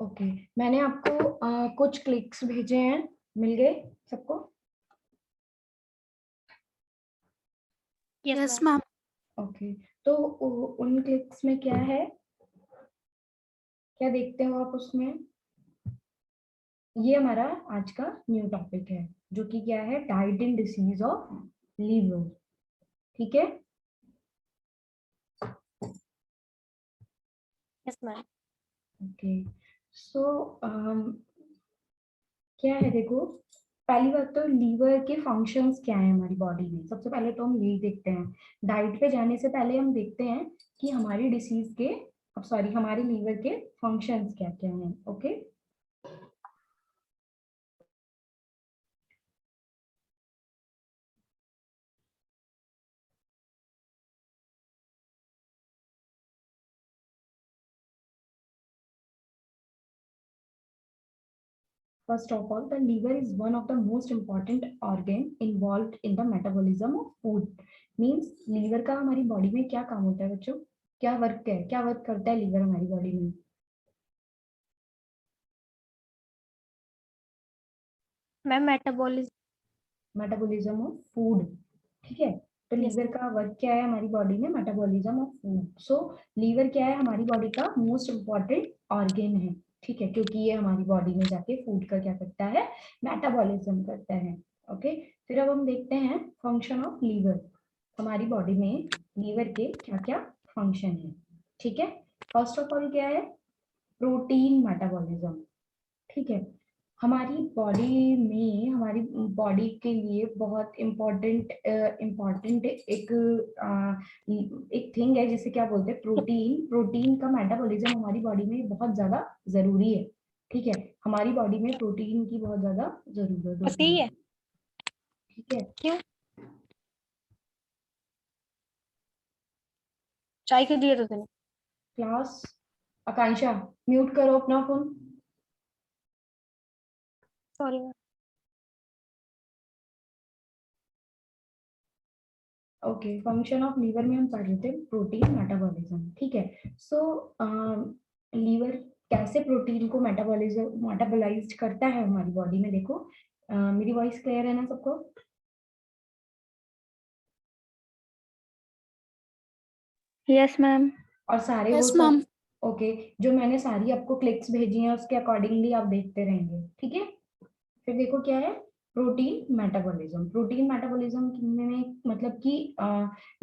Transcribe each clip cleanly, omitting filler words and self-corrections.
Okay, मैंने आपको कुछ क्लिक्स भेजे हैं, मिल गए सबको? Yes ma'am. ओके, तो उन क्लिक्स में क्या है, क्या देखते हो आप उसमें? ये हमारा आज का न्यू टॉपिक है, जो कि क्या है, diet in disease of liver. ठीक है, यस मैम। ओके। सो क्या है, देखो, पहली बात तो लीवर के फंक्शंस क्या है हमारी बॉडी में। सबसे पहले तो हम यही देखते हैं, डाइट पे जाने से पहले हम देखते हैं कि हमारी डिसीज के, अब सॉरी, हमारे लीवर के फंक्शंस क्या क्या हैं। Okay, first of all, the liver is one of the most important organ involved in the metabolism of food. Means liver का हमारी बॉडी में क्या काम होता है बच्चों? क्या वर्क है, क्या वर्क करता है लीवर हमारी बॉडी में? Ma'am metabolism of food. ठीक है, तो यस लीवर का वर्क क्या है हमारी बॉडी में? Metabolism of food. So liver क्या है हमारी बॉडी का मोस्ट इम्पॉर्टेंट ऑर्गेन है। ठीक है, क्योंकि ये हमारी बॉडी में जाके फूड का क्या करता है? मेटाबॉलिज्म करता है। ओके, फिर अब हम देखते हैं फंक्शन ऑफ लीवर। हमारी बॉडी में लीवर के क्या क्या फंक्शन है। ठीक है, फर्स्ट ऑफ ऑल क्या है? Protein metabolism. ठीक है, हमारी बॉडी में, हमारी बॉडी के लिए बहुत इम्पोर्टेंट इम्पोर्टेंट एक थिंग है जिसे क्या बोलते हैं? प्रोटीन। प्रोटीन का मेटाबॉलिज्म हमारी बॉडी में बहुत ज्यादा जरूरी है। ठीक है, हमारी बॉडी में प्रोटीन की बहुत ज्यादा जरूरत होती है। है। ठीक है, क्यों? चाय क्यों दिया तुझे? क्लास, आकांक्षा म्यूट करो अपना phone. Sorry ma'am. Okay, function of liver में हम पढ़ रहे थे प्रोटीन मेटाबॉलिज्म। ठीक है, सो लीवर कैसे प्रोटीन को मेटाबोलाइज करता है हमारी बॉडी में? देखो, मेरी वॉइस क्लियर है ना सबको? Yes ma'am. और सारे वो यस सब, मैम। ओके, जो मैंने सारी आपको क्लिक्स भेजी हैं उसके अकॉर्डिंगली आप देखते रहेंगे। ठीक है, फिर देखो क्या है, प्रोटीन मेटाबॉलिज्म। प्रोटीन मेटाबॉलिज्म में मतलब कि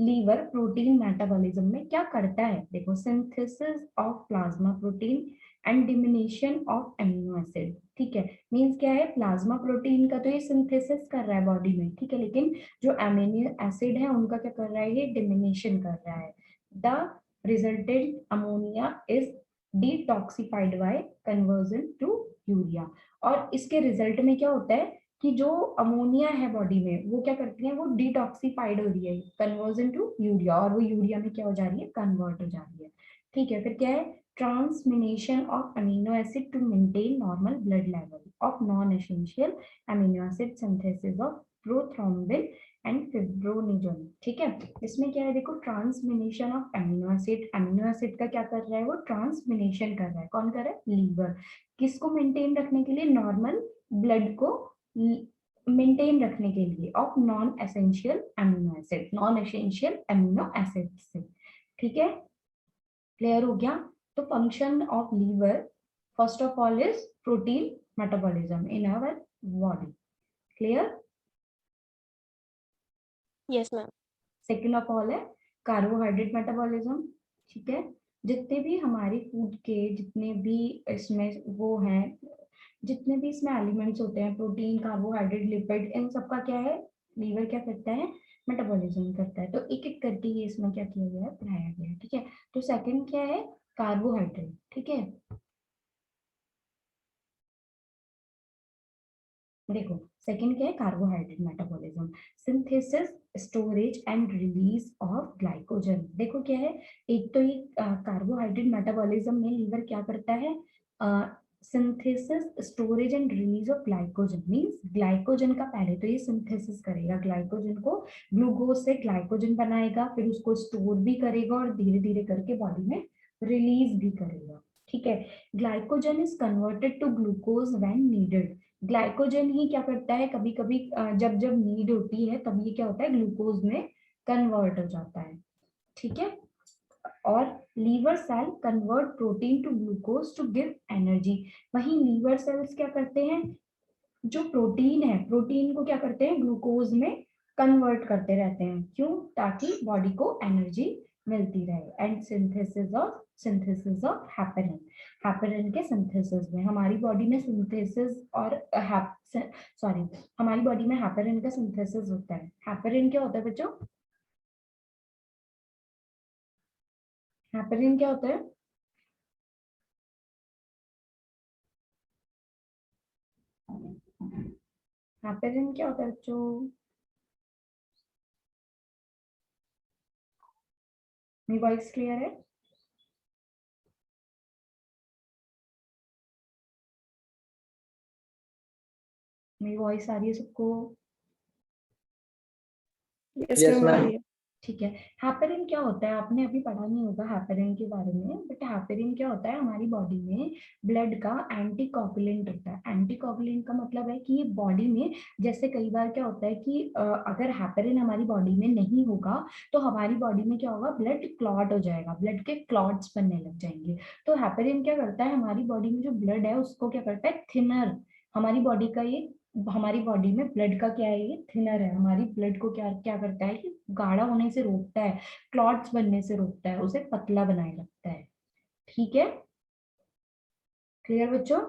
लीवर प्रोटीन मेटाबॉलिज्म में क्या करता है? देखो, synthesis of plasma protein and diminishing of amino acid. ठीक है, मींस क्या है, प्लाज्मा प्रोटीन का तो ये सिंथेसिस कर रहा है बॉडी में। ठीक है, लेकिन जो एमिनो एसिड है उनका क्या कर रहा है? ये डिमिनिशन कर रहा है। The resultant ammonia is detoxified by conversion to urea. और इसके रिजल्ट में क्या होता है कि जो अमोनिया है बॉडी में वो क्या करती है? वो डिटॉक्सिफाइड हो रही है, कन्वर्जन टू यूरिया, और वो यूरिया में क्या हो जा रही है? कन्वर्ट हो जा रही है। ठीक है, फिर क्या है? Transamination of amino acid to maintain normal blood level of non essential amino acid synthesis of prothrombin and fibrinogen. ठीक है, इसमें क्या है? देखो, transamination of amino acid, amino acid का क्या कर रहा है? वो ट्रांसमिनेशन कर रहा है। कौन कर रहा है? लीवर। किसको मेंटेन रखने के लिए? नॉर्मल ब्लड को मेंटेन रखने के लिए, of non essential amino acid, non essential amino acid से। ठीक है, क्लियर हो गया? तो function of liver first of all is protein metabolism in our body. Clear? Yes ma'am. Second of all है कार्बोहाइड्रेट मेटाबॉलिज्म। ठीक है, जितने भी हमारे फूड के जितने भी इसमें वो हैं, जितने भी इसमें एलिमेंट्स होते हैं, प्रोटीन, कार्बोहाइड्रेट, लिपिड, इन सबका क्या है? लीवर क्या करता है? मेटाबॉलिज्म करता है। तो एक एक करके ये इसमें क्या किया गया है? पढ़ाया गया है। ठीक है, तो सेकंड क्या है? कार्बोहाइड्रेट। ठीक है, देखो, सेकंड क्या है? Carbohydrate metabolism, synthesis, storage and release of glycogen. देखो क्या है, एक तो ये कार्बोहाइड्रेट मेटाबॉलिज्म में लीवर क्या करता है? Synthesis, storage and release of glycogen. Means glycogen का पहले तो ये सिंथेसिस करेगा, ग्लाइकोजन को ग्लूकोज से ग्लाइकोजन बनाएगा, फिर उसको स्टोर भी करेगा और धीरे धीरे करके बॉडी में रिलीज भी करेगा। ठीक है। Glycogen is converted to glucose when needed. Glycogen ही क्या करता है, कभी कभी जब जब नीड होती है तब ये क्या होता है, ग्लूकोज में कन्वर्ट हो जाता है। ठीक है। और liver cell convert protein to glucose to give energy. वहीं लीवर सेल्स क्या करते हैं, जो प्रोटीन है, प्रोटीन को क्या करते हैं, ग्लूकोज में कन्वर्ट करते रहते हैं। क्यों? ताकि बॉडी को एनर्जी मिलती रहे। And synthesis of heparin. Heparin के सिंथेसिस में हमारी बॉडी में सिंथेसिस और सॉरी हमारी बॉडी में हैपेरिन का सिंथेसिस होता है। हैपेरिन क्या होता है बच्चों? हैपेरिन क्या होता है? हैपेरिन क्या होता है बच्चों? मेरी वॉइस क्लियर है? मेरी वॉइस आ रही है सबको? यस Yes, मैम, आ ma'am. रही है। ठीक है। हैपेरिन क्या होता है, आपने अभी पढ़ा नहीं होगा हैपेरिन के बारे में, बट हैपेरिन क्या होता है, हमारी बॉडी में ब्लड का एंटी कोगुलेंट होता है। एंटी कोगुलेंट का मतलब है कि ये बॉडी में, जैसे कई बार क्या होता है कि अगर हैपेरिन हमारी बॉडी में नहीं होगा तो हमारी बॉडी में क्या होगा, ब्लड क्लॉट हो जाएगा, ब्लड के क्लॉट्स बनने लग जाएंगे। तो हैपेरिन क्या करता है, हमारी बॉडी में जो ब्लड है उसको क्या करता है, थिनर, हमारी बॉडी का ये, हमारी बॉडी में ब्लड का क्या है, ये थिनर है, हमारी ब्लड को क्या क्या करता है कि गाढ़ा होने से रोकता है, क्लॉट्स बनने से रोकता है, उसे पतला बनाए रखता है। ठीक है, क्लियर बच्चों?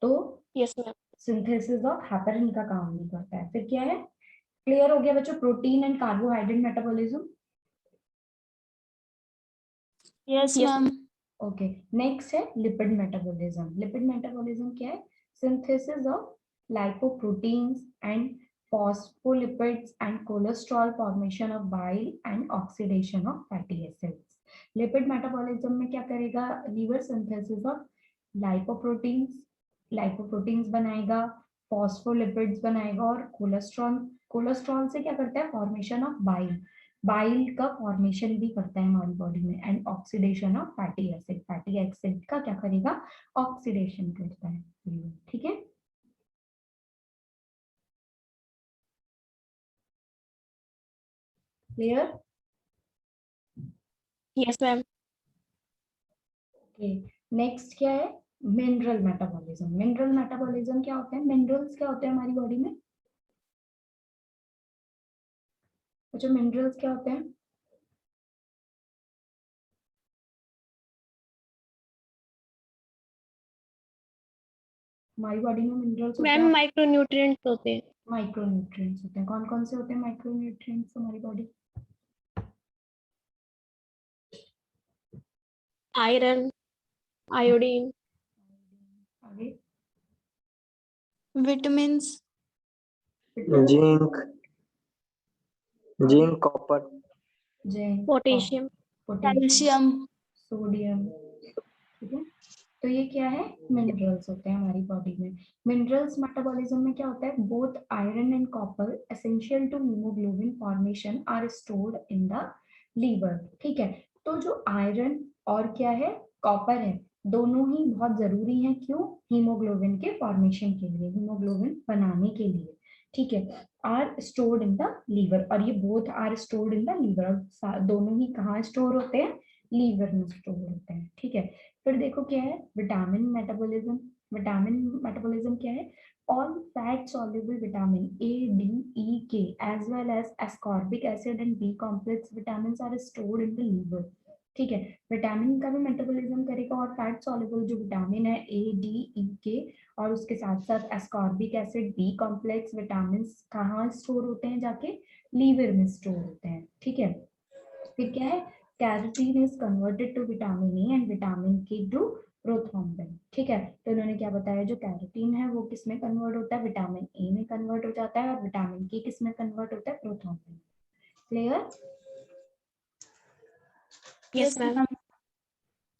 तो yes ma'am. Synthesis of heparin का काम भी करता है। फिर क्या है, क्लियर हो गया बच्चों, protein and carbohydrate metabolism? Yes ma'am. Okay, next है लिपिड मेटाबॉलिज्म। लिपिड मेटाबॉलिज्म क्या है, synthesis of lipoproteins and phospholipids and cholesterol formation of bile and oxidation of fatty acids। Lipid metabolism में क्या करेगा, liver synthesis of lipoproteins, lipoproteins बनाएगा, phospholipids बनाएगा और cholesterol, cholesterol से क्या करता है, फॉर्मेशन ऑफ बाइल, बाइल का फॉर्मेशन भी करता है हमारी बॉडी में, and oxidation of fatty acid, fatty acid का क्या करेगा, ऑक्सीडेशन करता है। ठीक है। Clear? Yes ma'am. Okay, next क्या है, मिनरल मेटाबॉलिज्म। मिनरल मेटाबॉलिज्म क्या होता है, मिनरल्स क्या होते हैं हमारी बॉडी में? अच्छा, मिनरल्स क्या होते हैं? हमारी बॉडी में मिनरल्स होते मैम हैं, माइक्रोन्यूट्रिएंट्स होते हैं। माइक्रोन्यूट्रिएंट्स होते हैं। कौन कौन से होते हैं माइक्रोन्यूट्रिएंट्स हमारी बॉडी? आयरन, आयोडीन, आगे? Vitamins, Zinc, copper. Zinc, potassium, potassium, calcium. Sodium. ठीक है, तो ये क्या है, मिनरल्स होते हैं हमारी बॉडी में। मिनरल्स मेटाबॉलिज्म में क्या होता है, both iron and copper essential to haemoglobin formation are stored in the liver. ठीक है, तो जो आयरन और क्या है, कॉपर है, दोनों ही बहुत जरूरी हैं। क्यों? हीमोग्लोबिन के फॉर्मेशन के लिए, हीमोग्लोबिन बनाने के लिए। ठीक है, are stored in the liver, और ये both are stored in the liver, दोनों ही कहाँ स्टोर होते हैं, लीवर में स्टोर होते हैं। ठीक है, फिर देखो क्या है, विटामिन मेटाबॉलिज्म। विटामिन मेटाबॉलिज्म क्या है, all fat soluble vitamin A, D, E, K as well as ascorbic acid and B complex vitamins are stored in the liver। ठीक है, विटामिन का भी मेटाबॉलिज्म करेगा, और फैट सॉल्युबल जो विटामिन है A, D, E, K, और उसके साथ साथ ascorbic acid, B complex vitamin कहाँ स्टोर होते हैं, जाके लीवर में स्टोर होते हैं। ठीक है, फिर क्या है, carotene is converted to vitamin A and vitamin K to prothrombin. ठीक है, तो इन्होंने क्या बताया, जो कैरोटीन है वो किस में कन्वर्ट होता है, विटामिन ए में कन्वर्ट हो जाता है, और विटामिन के किस में कन्वर्ट होता है, प्रोथ्रोम्बिन। क्लियर? Yes ma'am.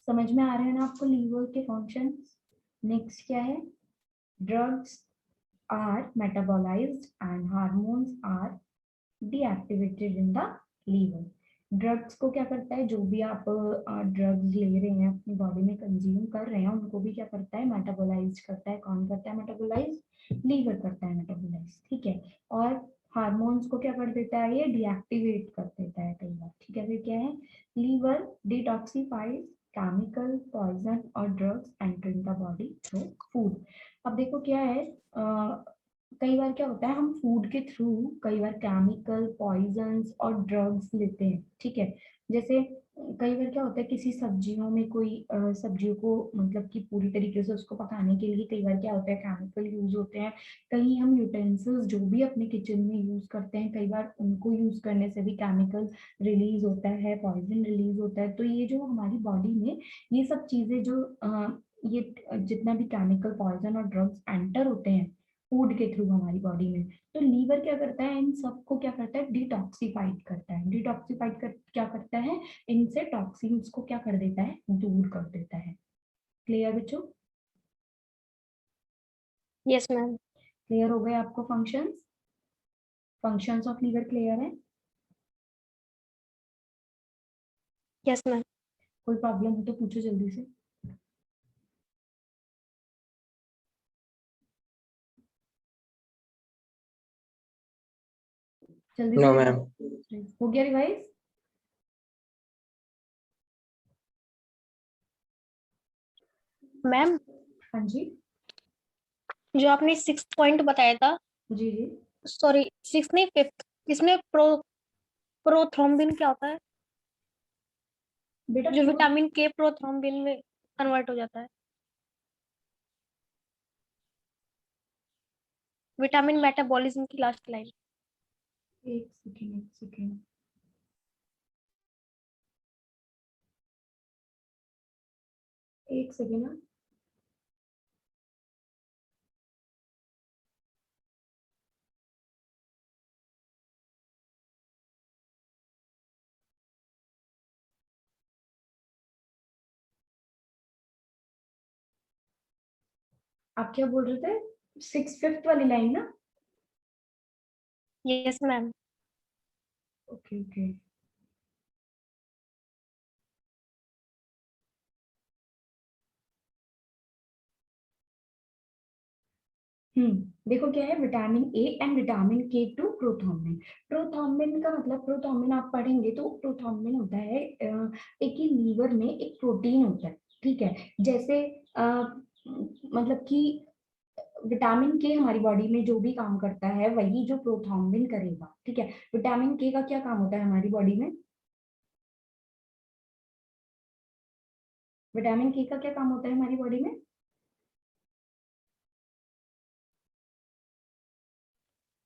समझ में आ रहे हैं ना आपको लीवर के फंक्शंस? नेक्स्ट क्या है, drugs are metabolised and hormones are deactivated in the liver। Drugs को क्या करता है, जो भी आप ड्रग्स ले रहे हैं अपनी बॉडी में कंज्यूम कर रहे हैं उनको भी क्या करता है, मेटाबोलाइज करता है। कौन करता है मेटाबोलाइज? लीवर करता है मेटाबोलाइज, ठीक है। और हार्मोन्स को क्या कर देता है, ये डीएक्टिवेट कर देता है कई बार, ठीक है। फिर क्या है, लीवर डिटॉक्सिफाइज केमिकल पॉइजन और drugs entering the body through food. अब देखो क्या है, कई बार क्या होता है, हम फूड के थ्रू कई बार केमिकल पॉइजन्स और ड्रग्स लेते हैं, ठीक है। जैसे कई बार क्या होता है, किसी सब्जियों में कोई सब्जियों को मतलब कि पूरी तरीके से उसको पकाने के लिए कई बार क्या होता है, केमिकल यूज होते हैं। कहीं हम यूटेंसिल्स जो भी अपने किचन में यूज करते हैं, कई बार उनको यूज करने से भी केमिकल रिलीज होता है, पॉइजन रिलीज होता है। तो ये जो हमारी बॉडी में ये सब चीजें जो ये जितना भी केमिकल पॉइजन और ड्रग्स एंटर होते हैं फूड के थ्रू हमारी बॉडी में, तो लीवर क्या करता है, इन सबको क्या करता है, डिटॉक्सिफाइड करता है। डिटॉक्सिफाइड क्या करता है, इनसे टॉक्सिन्स को क्या कर देता है, दूर कर देता है। क्लियर बच्चों? Yes ma'am. क्लियर हो गए आपको functions? Functions of liver clear है? Yes ma'am. कोई प्रॉब्लम हो तो पूछो जल्दी से। जल्दी नो से मैम। हो गया रिवाइज? मैम, हाँ जी। जो आपने 6th पॉइंट बताया था, जी जी। सॉरी 6th नहीं 5th, इसमें प्रोथ्रोम्बिन क्या होता है? बेटा जो विटामिन के प्रोथ्रोम्बिन में कन्वर्ट हो जाता है। विटामिन मेटाबॉलिज्म की लास्ट लाइन। एक सेकेंड एक सेकेंड, एक सेकेंड ना। आप क्या बोल रहे थे, 6 5 वाली लाइन ना? Yes ma'am. Okay okay. देखो क्या है, vitamin A and vitamin K to प्रोथॉर्मिन। प्रोथॉर्मिन का मतलब, प्रोथॉर्मिन आप पढ़ेंगे तो प्रोथॉर्मिन होता है एक ही लीवर में एक प्रोटीन होता है, ठीक है। जैसे मतलब कि विटामिन के हमारी बॉडी में जो भी काम करता है वही जो प्रोथॉर्मिन करेगा, ठीक है। विटामिन के का क्या काम होता है हमारी बॉडी में, विटामिन के का क्या काम होता है हमारी बॉडी में?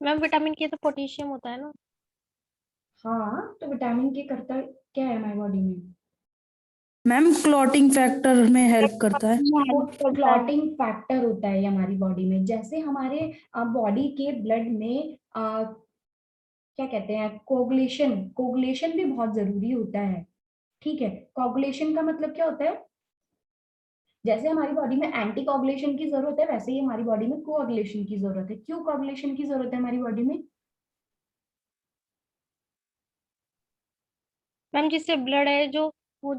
मैम, विटामिन के तो पोटेशियम होता है ना। हाँ, तो विटामिन के करता क्या है हमारी बॉडी में? मैम क्लॉटिंग फैक्टर में हेल्प करता है। क्लॉटिंग फैक्टर होता है ये हमारी बॉडी में। जैसे हमारे बॉडी के ब्लड में क्या कहते हैं, कोगुलेशन, कोगुलेशन भी बहुत जरूरी होता है, ठीक है। कोगुलेशन का मतलब क्या होता है, जैसे हमारी बॉडी में एंटी कोगुलेशन की जरूरत है वैसे ही हमारी बॉडी में कोगुलेशन की जरूरत है। क्यों कोगुलेशन की जरूरत है हमारी बॉडी में? मैम, जिससे ब्लड है जो वो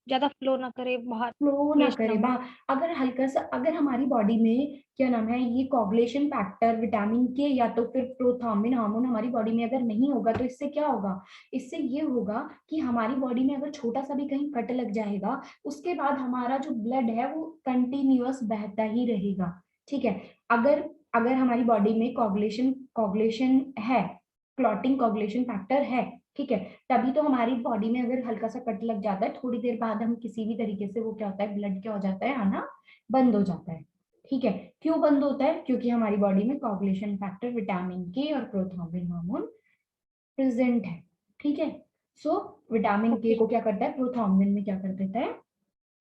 ज्यादा फ्लो ना करे बाहर, फ्लो ना वेस्ट ना करे हो। अगर हल्का सा, अगर हमारी बॉडी में क्या नाम है, ये कोगुलेशन फैक्टर विटामिन के या तो फिर प्रोथॉर्मिन हार्मोन हमारी बॉडी में अगर नहीं होगा तो इससे क्या होगा, इससे ये होगा कि हमारी बॉडी में अगर छोटा सा भी कहीं कट लग जाएगा उसके बाद हमारा जो ब्लड है वो कंटिन्यूअस बहता ही रहेगा, ठीक है। अगर अगर हमारी बॉडी में कोगुलेशन कोगुलेशन है, क्लॉटिंग कोगुलेशन फैक्टर है, ठीक है, तभी तो हमारी बॉडी में अगर हल्का सा कट लग जाता है थोड़ी देर बाद हम किसी भी तरीके से वो क्या होता है, ब्लड क्या हो जाता है, आना बंद हो जाता है, ठीक है। क्यों बंद होता है? क्योंकि हमारी बॉडी में कोगुलेशन फैक्टर विटामिन के और प्रोथॉर्मिन हार्मोन प्रेजेंट है, ठीक है। सो विटामिन के ओके। को क्या करता है, प्रोथॉर्मिन में क्या कर देता है,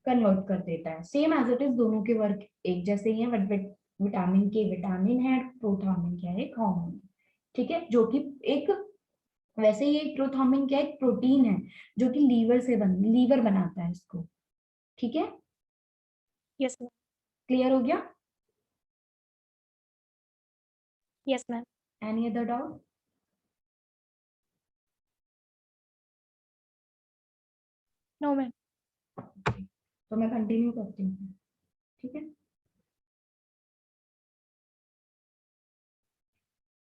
कन्वर्ट कर देता है। सेम एज इट इज, दोनों के वर्क एक जैसे ही है, बट विटामिन के विटामिन है, प्रोथॉर्मिन क्या है, एक हार्मोन, ठीक है, जो कि एक, वैसे ये प्रोथॉर्मिन क्या है, एक प्रोटीन है जो कि लीवर बनाता है इसको, ठीक है। Yes ma'am. क्लियर हो गया? Yes ma'am. Any other doubt? No ma'am. तो मैं कंटिन्यू करती हूँ, ठीक है।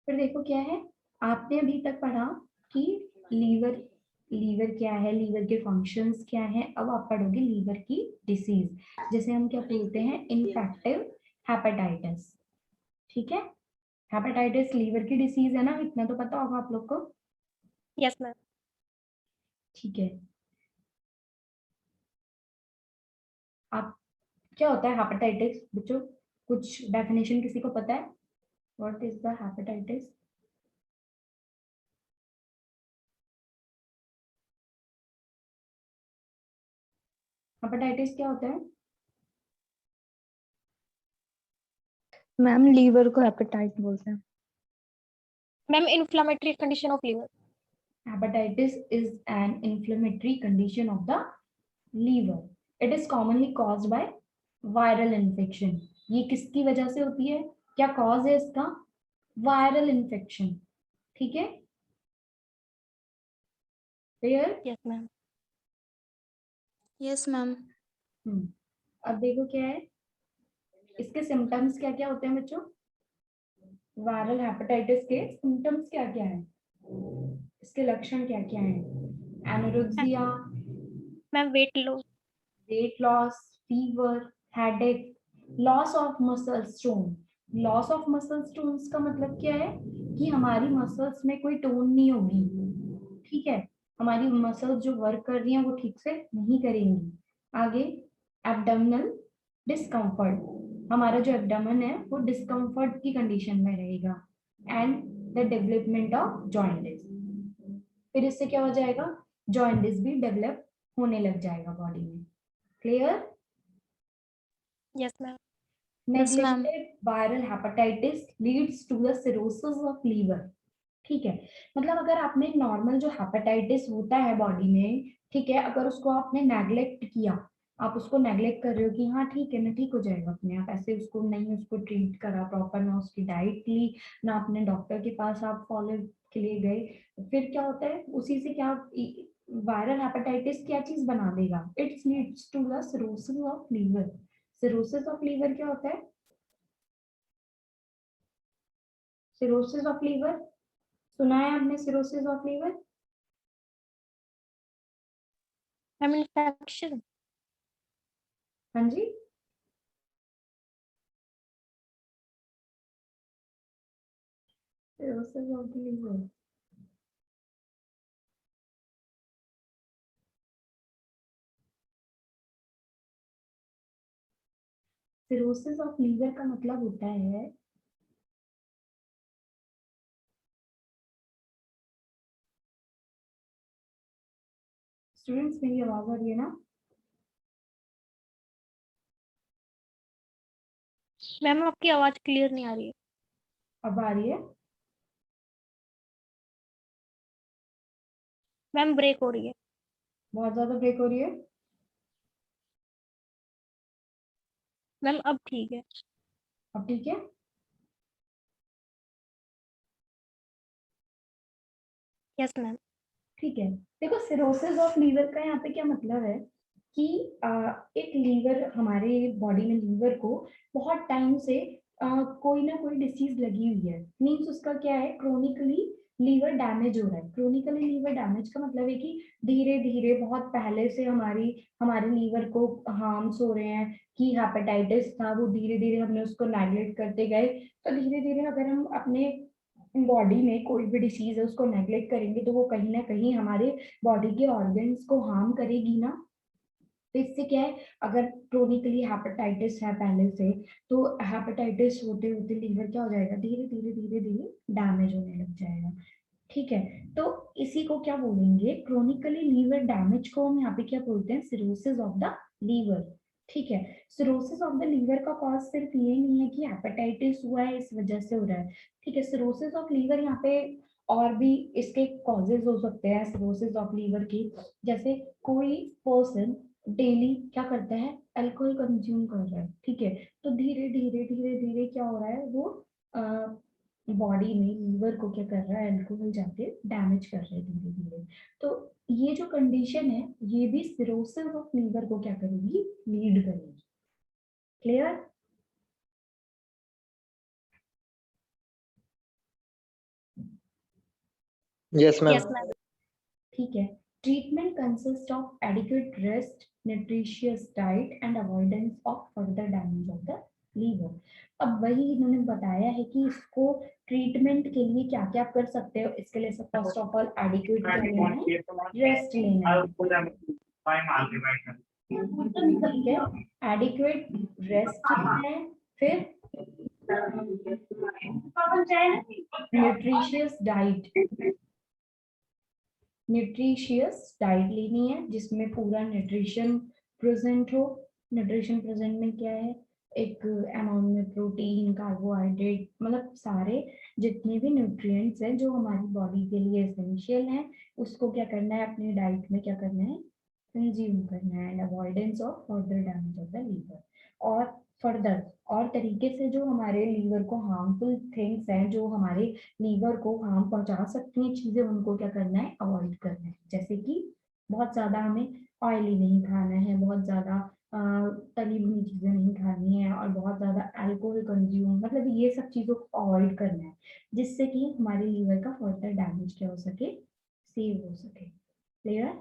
फिर देखो क्या है, आपने अभी तक पढ़ा कि लीवर, लीवर क्या है, लीवर के फंक्शंस क्या हैं। अब आप पढ़ोगे लीवर की डिसीज, जैसे हम क्या बोलते हैं, इन्फेक्टिव हेपेटाइटिस, ठीक है। हेपेटाइटिस लीवर की डिसीज है ना, इतना तो पता होगा आप लोग को, यस मैम। ठीक है। आप, क्या होता है हेपेटाइटिस बच्चों, कुछ डेफिनेशन किसी को पता है, what is the hepatitis? Hepatitis क्या होता है? मैम लीवर को हेपेटाइट बोलते हैं। Ma'am inflammatory condition of liver. Hepatitis is an inflammatory condition of the liver. It is commonly caused by viral infection. ये किसकी वजह से होती है, क्या कॉज है इसका? वायरल इन्फेक्शन, ठीक है। Clear? Yes ma'am. Yes ma'am. अब देखो क्या है, इसके सिम्टम्स क्या क्या होते हैं बच्चों, वायरल हेपेटाइटिस के सिम्टम्स क्या क्या है, इसके लक्षण क्या क्या है? Anorexia, ma'am weight loss. Weight loss, fever, headache, loss of muscle tone. Loss of muscle tones का मतलब क्या है कि हमारी मसल्स में कोई टोन नहीं होगी, ठीक है। हमारी मसल्स जो वर्क कर रही हैं वो ठीक से नहीं करेंगी। आगे, एब्डोमिनल डिस्कम्फर्ट, हमारा जो एब्डोमेन है वो डिस्कम्फर्ट की कंडीशन में रहेगा। And the development of jaundice, फिर इससे क्या हो जाएगा, जॉइंटिस भी डेवलप होने लग जाएगा बॉडी में। Clear? Yes ma'am. Yes, ma'am. Neglected viral hepatitis leads to the cirrhosis of liver, ठीक है। मतलब अगर आपने नॉर्मल जो हेपेटाइटिस होता है बॉडी में, ठीक है, अगर उसको आपने नेग्लेक्ट किया, आप उसको नेग्लेक्ट कर रहे हो कि हाँ ठीक है ना, ठीक हो जाएगा अपने आप, ऐसे उसको नहीं, उसको ट्रीट करा प्रॉपर, ना उसकी डाइट ली, ना अपने डॉक्टर के पास आप फॉलो के लिए गए, फिर क्या होता है, उसी से क्या, वायरल हेपेटाइटिस क्या चीज बना देगा, it's leads to the cirrhosis of liver. Cirrhosis of liver क्या होता है? सिरोसिस ऑफ लीवर, सुना है आपने cirrhosis of liver? Ma'am infection. हाँ जी, cirrhosis of liver, cirrhosis of liver का मतलब होता है, स्टूडेंट्स मेरी आवाज आ रही है ना? मैम आपकी आवाज क्लियर नहीं आ रही है। अब आ रही है? मैम ब्रेक हो रही है। बहुत ज्यादा ब्रेक हो रही है? मैम अब ठीक है। अब ठीक है? Yes ma'am. ठीक है। देखो सिरोसिस ऑफ लीवर का यहाँ पे क्या मतलब है कि एक लीवर, हमारे बॉडी में लीवर को बहुत टाइम से कोई ना कोई डिसीज लगी हुई है, मीन्स उसका क्या है, क्रोनिकली लीवर डैमेज हो रहा है। क्रोनिकली लीवर डैमेज का मतलब है कि धीरे धीरे बहुत पहले से हमारे लीवर को हार्म्स हो रहे हैं, कि हेपेटाइटिस था, वो धीरे धीरे हमने उसको नेग्लेक्ट करते गए, तो धीरे धीरे अगर हम अपने बॉडी में कोई भी डिसीज है उसको नेग्लेक्ट करेंगे तो वो कहीं ना कहीं हमारे बॉडी के ऑर्गन्स को हार्म करेगी ना। तो इससे क्या है, अगर क्रोनिकली हेपेटाइटिस है पहले से, तो हेपेटाइटिस होते होते लीवर क्या हो जाएगा, धीरे धीरे धीरे धीरे डैमेज होने लग जाएगा, ठीक है। तो इसी को क्या बोलेंगे, क्रोनिकली लीवर डैमेज को हम यहाँ पे क्या बोलते हैं, सिरोसिस ऑफ द लीवर, ठीक है। सिरोसिस ऑफ द लीवर का कॉज सिर्फ ये नहीं है कि हेपेटाइटिस हुआ है इस वजह से हो रहा है, ठीक है। सिरोसिस ऑफ लीवर यहाँ पे और भी इसके कॉजेज हो सकते हैं सिरोसिस ऑफ लीवर की, जैसे कोई पर्सन डेली क्या करता है, अल्कोहल कंज्यूम कर रहा है, ठीक है, तो धीरे धीरे धीरे धीरे क्या हो रहा है, वो बॉडी में लीवर को क्या कर रहा है, अल्कोहल जाके डैमेज कर रहे हैं धीरे धीरे। तो ये जो कंडीशन है ये भी सिरोसिस ऑफ लीवर को क्या करेगी, लीड करेगी। Clear? Yes ma'am. Yes ma'am. ठीक है। Treatment consist of adequate rest, nutritious diet and avoidance of further damage of the liver. अब वही इन्होंने बताया है कि इसको ट्रीटमेंट के लिए क्या क्या कर सकते हो। इसके लिए फर्स्ट ऑफ ऑल एडिक्वेट क्या लेना है, रेस्ट लेना है। ठीक है, एडिक्वेट रेस्ट लेना है। फिर न्यूट्रिशियस डाइट, न्यूट्रिशियस डाइट लेनी है जिसमें पूरा न्यूट्रिशन प्रेजेंट हो। न्यूट्रिशन प्रेजेंट में क्या है, एक अमाउंट में प्रोटीन, कार्बोहाइड्रेट, मतलब सारे जितने भी न्यूट्रिएंट्स हैं जो हमारी बॉडी के लिए एसेंशियल हैं, उसको क्या करना है, अपनी डाइट में क्या करना है, कंज्यूम करना है। And avoidance of further damage of the liver. और फर्दर और तरीके से जो हमारे लीवर को हार्मफुल थिंग्स हैं, जो हमारे लीवर को हार्म पहुंचा सकती हैं चीजें, उनको क्या करना है, अवॉइड करना है। जैसे कि बहुत ज्यादा हमें ऑयली नहीं खाना है, बहुत ज्यादा तली भुनी चीजें नहीं खानी है, और बहुत ज्यादा अल्कोहल कंज्यूम, मतलब ये सब चीजों को अवॉइड करना है जिससे कि हमारे लीवर का फर्दर डैमेज क्या हो सके, सेव हो सके। Clear?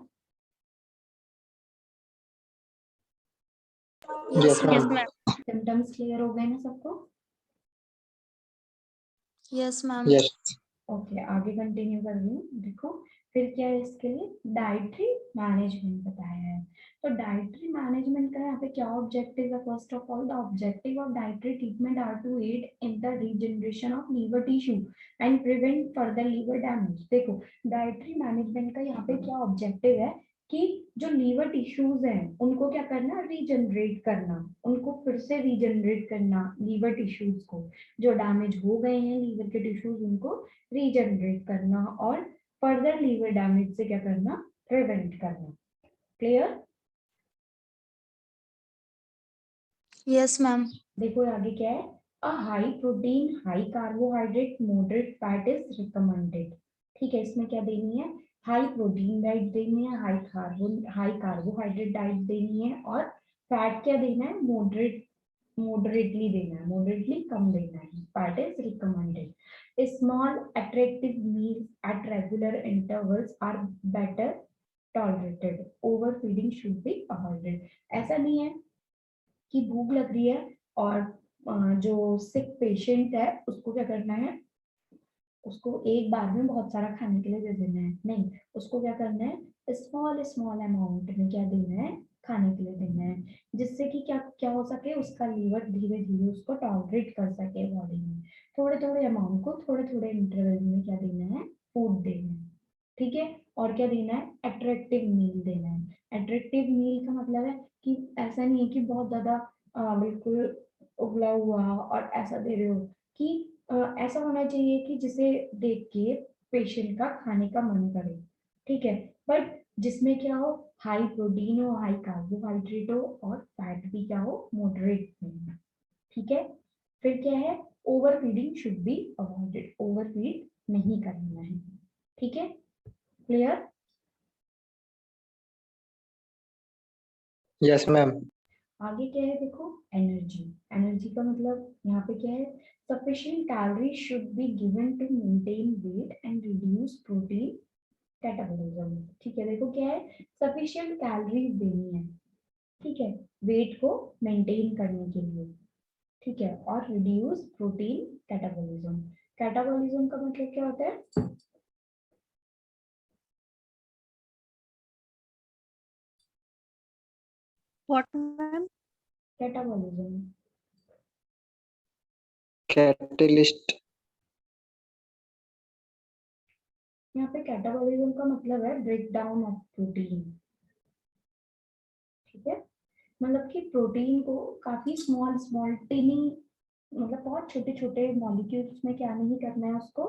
Yes yes ma'am. Ma'am. Symptoms clear हो गए ना सबको? Yes ma'am. यस। ओके, आगे कंटिन्यू कर रही हूँ। देखो फिर क्या है, इसके लिए डाइटरी मैनेजमेंट बताया है। तो डाइटरी मैनेजमेंट का यहाँ पे क्या ऑब्जेक्टिव है? First of all, the objective of dietary treatment are to aid in the regeneration of liver tissue and prevent further liver damage. देखो डाइटरी मैनेजमेंट का यहाँ पे क्या ऑब्जेक्टिव है कि जो लीवर टिश्यूज हैं उनको क्या करना, रीजनरेट करना, उनको फिर से रीजनरेट करना लीवर टिश्यूज को। जो डैमेज हो गए हैं लीवर के टिश्यूज उनको रीजनरेट करना, और फर्दर लीवर डैमेज से क्या करना, प्रिवेंट करना। क्लियर? Yes ma'am. देखो आगे क्या है, a high protein high carbohydrate moderate fat is recommended. ठीक है, इसमें क्या देनी है, हाई प्रोटीन डाइट देनी है, हाई कार्बोहाइड्रेट डाइट देनी है, और फैट क्या देना है, मॉडरेटली देना है, मॉडरेटली कम देना है। Fat is recommended. Small attractive meals at regular intervals are better tolerated. Over feeding should be avoided. ऐसा नहीं है कि भूख लग रही है और जो सिक पेशेंट है उसको क्या करना है, उसको एक बार में बहुत सारा खाने के लिए दे देना है, नहीं, उसको क्या करना है, स्मॉल स्मॉल अमाउंट में क्या देना है, खाने के लिए देना है, जिससे कि क्या क्या हो सके, उसका लीवर धीरे धीरे उसको टॉलरेट कर सके बॉडी में। थोड़े थोड़े अमाउंट को थोड़े थोड़े इंटरवल में क्या देना है, फूड देना है। ठीक है, और क्या देना है, अट्रैक्टिव मील देना है। अट्रैक्टिव मील का मतलब है कि ऐसा नहीं है कि बहुत ज्यादा बिल्कुल उबला हुआ और ऐसा दे रहे हो, कि ऐसा होना चाहिए कि जिसे देख के पेशेंट का खाने का मन करे। ठीक है, बट जिसमें क्या हो, हाई प्रोटीन हो, हाई कार्बोहाइड्रेट हो, और फैट भी क्या हो, मॉडरेट में। ठीक है, फिर क्या है, over feeding should be avoided, over feed नहीं करना है। ठीक है, क्लियर? Yes ma'am. आगे क्या है, देखो एनर्जी। एनर्जी का मतलब यहाँ पे क्या है, sufficient calorie should be given to maintain weight and reduce protein catabolism. ठीक है, देखो क्या है, सफिशिएंट कैलोरीज देनी है, ठीक है, वेट को मेंटेन करने के लिए। ठीक है, और रिड्यूस प्रोटीन कैटाबॉलिज्म। कैटाबॉलिज्म का मतलब क्या होता है, व्हाट मैम? Catabolism, catalyst. यहाँ पे कैटाबॉलिज्म का मतलब है ब्रेक डाउन ऑफ प्रोटीन। ठीक है, मतलब कि प्रोटीन को काफी स्मॉल स्मॉल टिनी, मतलब बहुत छोटे छोटे मॉलिक्यूल्स में क्या नहीं करना है, उसको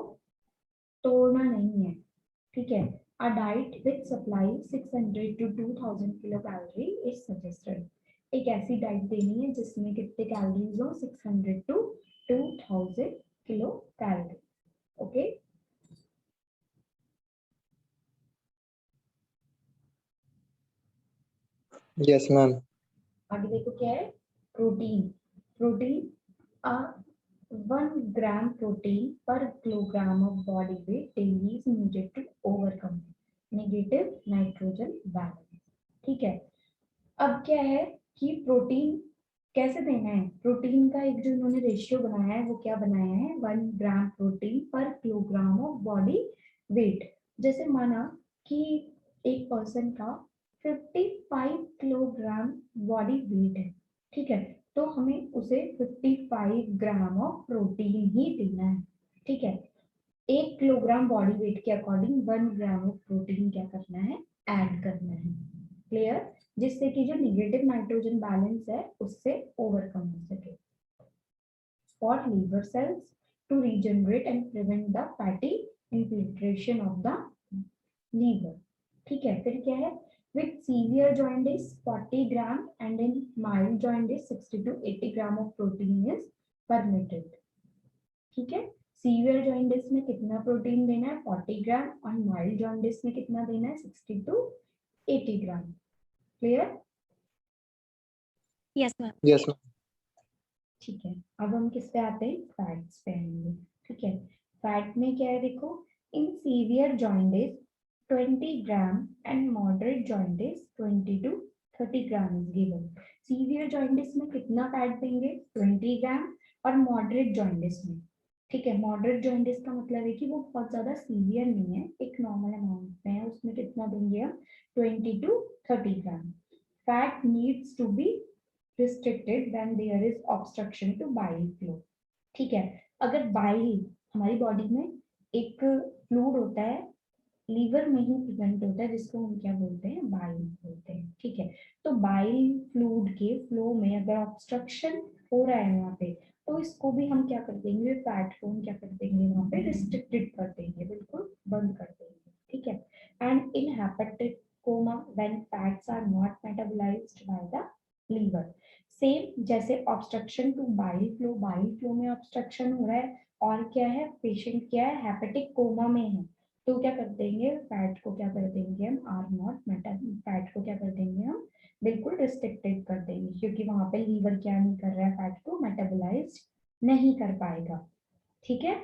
तोड़ना नहीं है। ठीक है, a diet which supply 600 to 2000 kilo calorie is suggested. एक ऐसी डाइट देनी है जिसमें कितने कैलोरीज हो, 600 to 2000 kilo calorie. Okay. Yes, ma'am. आगे देखो क्या है, protein. Protein 1 gram protein per kilogram of body weight daily is needed to overcome negative nitrogen balance। ठीक है, अब क्या है कि प्रोटीन कैसे देना है, प्रोटीन का एक जो इन्होंने रेशियो बनाया है वो क्या बनाया है, 1 ग्राम प्रोटीन पर किलोग्राम ऑफ बॉडी वेट। जैसे माना कि एक पर्सन का 55 किलोग्राम बॉडी वेट है, ठीक है, तो हमें उसे 55 ग्राम ऑफ प्रोटीन ही देना है। ठीक है, 1 किलोग्राम बॉडी वेट के अकॉर्डिंग 1 ग्राम ऑफ प्रोटीन क्या करना है, ऐड करना है। क्लियर, जिससे कि जो निगेटिव नाइट्रोजन बैलेंस है उससे ओवरकम हो सके। For liver cells to regenerate and prevent the fatty infiltration of the liver. ठीक है, फिर क्या है, with severe jaundice 40 gram and in mild jaundice 60 to 80 gram of protein is permitted। ठीक है, सीवियर जॉइंडिस में कितना प्रोटीन देना है, 40 ग्राम, और माइल्ड जॉइंडिस में कितना देना है, 60 to 80 gram. Clear? Yes ma'am. Yes, ma'am. ठीक है, अब हम किस पे आते हैं, फैट्स पे आएंगे। ठीक है, फैट में क्या है देखो, in severe jaundice 20 gram and moderate jaundice 20 to 30 gram is given. Severe jaundice में कितना फैट देंगे, 20 ग्राम, और मॉडरेट जॉइंडिस में, ठीक है, मॉडरेट जॉइंडिस का मतलब है कि वो बहुत ज्यादा सीवियर नहीं है, एक नॉर्मल अमाउंट में है, उसमें कितना देंगे हम, 20 to 30 ग्राम। Fat needs to be restricted when there is obstruction to bile flow। ठीक है, अगर बाइल हमारी बॉडी में एक फ्लूइड होता है, लीवर में ही प्रेजेंट होता है, जिसको हम क्या बोलते हैं, बाइल बोलते हैं। ठीक है, तो बाइल फ्लूइड के फ्लो में अगर ऑब्स्ट्रक्शन हो रहा है वहां पे, तो इसको भी हम क्या कर देंगे, फैट को हम क्या कर देंगे, वहां पे रिस्ट्रिक्टेड कर देंगे, बिल्कुल बंद कर देंगे। ठीक है, and in hepatic coma when fats are not metabolised by the liver. Same जैसे ऑब्स्ट्रक्शन टू बाइल फ्लो में ऑब्स्ट्रक्शन हो रहा है, और क्या है, पेशेंट क्या है, हेपेटिक कोमा में है, तो क्या कर देंगे, फैट को क्या कर देंगे हम, आर नॉट मेटा, फैट को क्या कर देंगे हम, बिल्कुल रिस्ट्रिक्टेड कर देंगे, क्योंकि वहां पे लीवर क्या नहीं कर रहा है, फैट को मेटाबोलाइज नहीं कर पाएगा। ठीक है,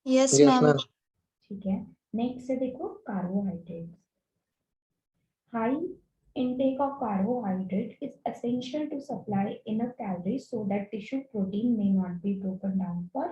यस Yes, मैम। ma'am. ठीक है, नेक्स्ट है देखो carbohydrates. High intake of carbohydrate is essential to supply enough calories so that tissue protein may not be broken down for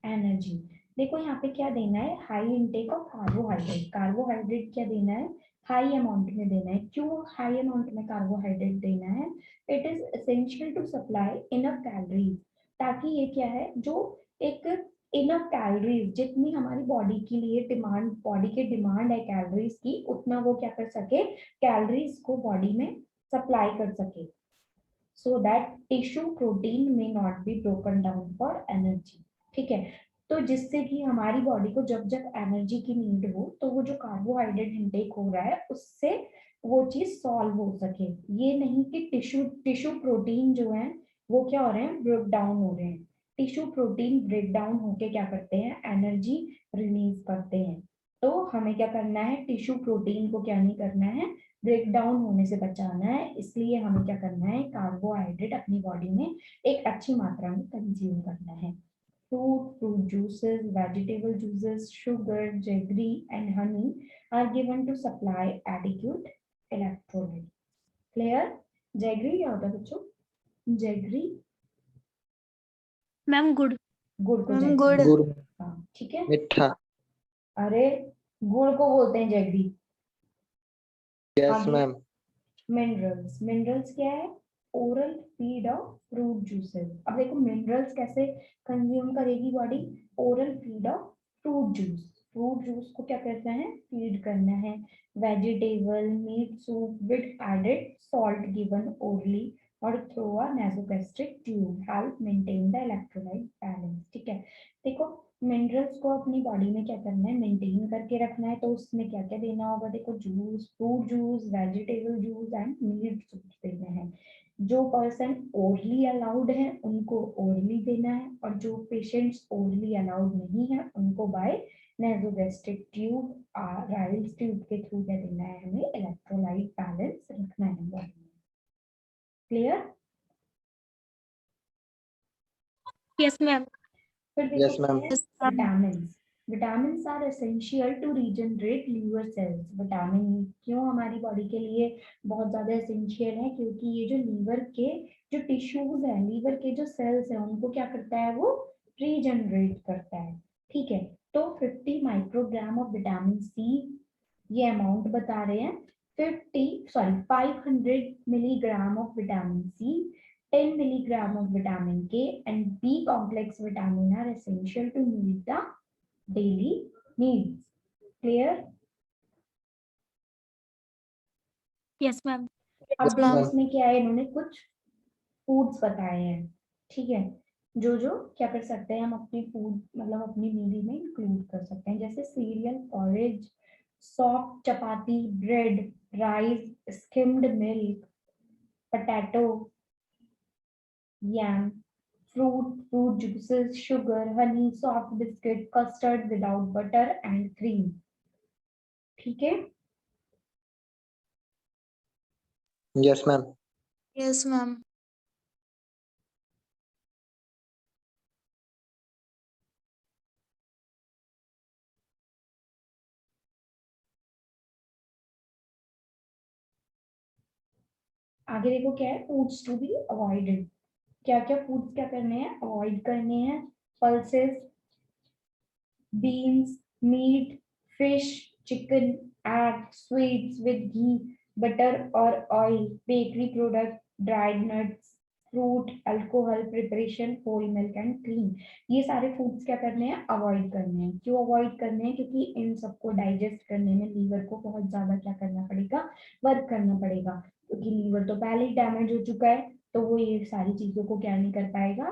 energy। देखो यहाँ पे क्या देना है, high intake of carbohydrate. Carbohydrate क्या देना है, हाई अमाउंट में देना है। क्यों हाई अमाउंट में कार्बोहाइड्रेट देना है, it is essential to supply enough calories, ताकि ये क्या है, जो एक इनफ कैलोरीज, जितनी हमारी बॉडी के लिए डिमांड, बॉडी की डिमांड है कैलोरीज की, उतना वो क्या कर सके, कैलोरीज को बॉडी में सप्लाई कर सके, सो दैट टिश्यू प्रोटीन में not be broken down for energy. ठीक है, तो जिससे कि हमारी बॉडी को जब जब एनर्जी की नीड हो, तो वो जो कार्बोहाइड्रेट इनटेक हो रहा है उससे वो चीज सॉल्व हो सके। ये नहीं कि टिश्यू प्रोटीन जो है वो क्या हो रहे हैं, ब्रेक डाउन हो रहे हैं। टिश्यू प्रोटीन ब्रेक डाउन होके क्या करते हैं, एनर्जी रिलीज करते हैं। तो हमें क्या करना है, टिश्यू प्रोटीन को क्या नहीं करना है, ब्रेक डाउन होने से बचाना है। इसलिए हमें क्या करना है, कार्बोहाइड्रेट अपनी बॉडी में एक अच्छी मात्रा में कंज्यूम करना है। Fruit juices, vegetable juices, sugar, jaggery and honey are given to supply adequate electrolyte। Clear? Jaggery क्या होता है बच्चों, जैगरी मैम गुड। गुड़ को मैम जैगरी, गुड। गुड़, हाँ ठीक है, मीठा। अरे गुड़ को बोलते हैं जैगरी। Yes, आगे ma'am. मिनरल्स, मिनरल्स क्या है, oral feed of fruit juices. अब देखो मिनरल्स कैसे कंज्यूम करेगी body, oral feed of fruit juice. Fruit juice को क्या करना है, फीड करना है। Vegetable meat soup with added salt given orally और through a nasogastric tube help maintain the electrolyte balance. ठीक है, देखो मिनरल्स को अपनी बॉडी में क्या करना है, मेंटेन करके रखना है, तो उसमें क्या क्या देना होगा, देखो juice, fruit juice, vegetable juice and meat juice देना है। जो पर्सन ओरली अलाउड है उनको ओरली देना है, और जो पेशेंट्स ओरली अलाउड नहीं है उनको by nasogastric tube, Ryle's tube के थ्रू क्या देना है, हमें इलेक्ट्रोलाइट बैलेंस रखना है बॉडी में। क्लियर? Yes, ma'am. फिर देखो Yes, क्या ma'am. है, Yes, ma'am. Vitamin. Vitamin are essential to regenerate liver cells. Vitamin क्यों हमारी बॉडी के लिए बहुत ज्यादा एसेंशियल है, क्योंकि ये जो लीवर के जो टिश्यूज है, लीवर के जो सेल्स है, उनको क्या करता है, वो रीजनरेट करता है। ठीक है, तो 50 माइक्रोग्राम ऑफ विटामिन सी, ये अमाउंट बता रहे हैं, 500 milligram of vitamin C, 10 milligram of vitamin K and B complex vitamin are essential to meet the daily needs. Clear? Yes, ma'am. अब Yes, देखो ma'am. इसमें क्या है, इन्होंने कुछ फूड्स बताए हैं। ठीक है, जो जो क्या कर सकते हैं हम अपनी फूड, मतलब अपनी मील में इंक्लूड कर सकते हैं, जैसे cereal, porridge, soft chapati, bread, rice, skimmed milk, potato, yam, fruit juices, sugar, honey, soft biscuit, custard without butter and cream. ठीक है, Yes, ma'am. Yes, ma'am. आगे देखो क्या है, फूड्स टू बी अवॉइडेड। क्या क्या फूड्स क्या करने हैं, अवॉइड करने हैं, pulses, beans, meat, fish, chicken, egg, sweets with ghee, butter और oil, bakery product, dried nuts, fruit, alcohol, preparation, whole milk and cream. ये सारे फूड्स क्या करने हैं, अवॉइड करने हैं। क्यों अवॉइड करने हैं, क्योंकि इन सबको डाइजेस्ट करने में लीवर को बहुत ज्यादा क्या करना पड़ेगा, वर्क करना पड़ेगा, क्योंकि लीवर तो पहले ही डैमेज हो चुका है, तो वो ये सारी चीजों को क्या नहीं कर पाएगा,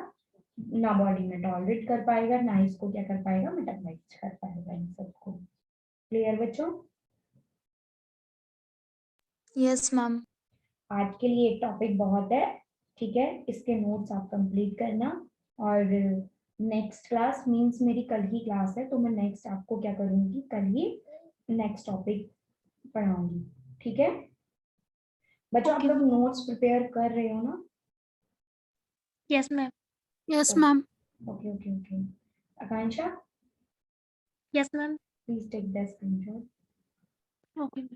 ना बॉडी में टॉलरेट कर पाएगा, ना इसको क्या कर पाएगा, मेटाबॉलाइज कर पाएगा इन सबको। क्लियर बच्चों? Yes, ma'am. आज के लिए एक टॉपिक बहुत है। ठीक है, इसके नोट्स आप कंप्लीट करना, और नेक्स्ट क्लास मींस मेरी कल ही क्लास है, तो मैं नेक्स्ट आपको क्या करूंगी, कल ही नेक्स्ट टॉपिक पढ़ाऊंगी। ठीक है बच्चों, आप Okay. लोग नोट्स प्रिपेयर कर रहे हो ना? Yes, ma'am. Yes, okay ma'am. Okay okay. Akanksha, Yes, ma'am. Please take the screenshot. Okay.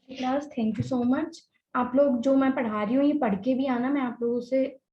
Class, thank you so much. आप लोग जो मैं पढ़ा रही हूँ ये पढ़ के भी आना, मैं आप लोगों से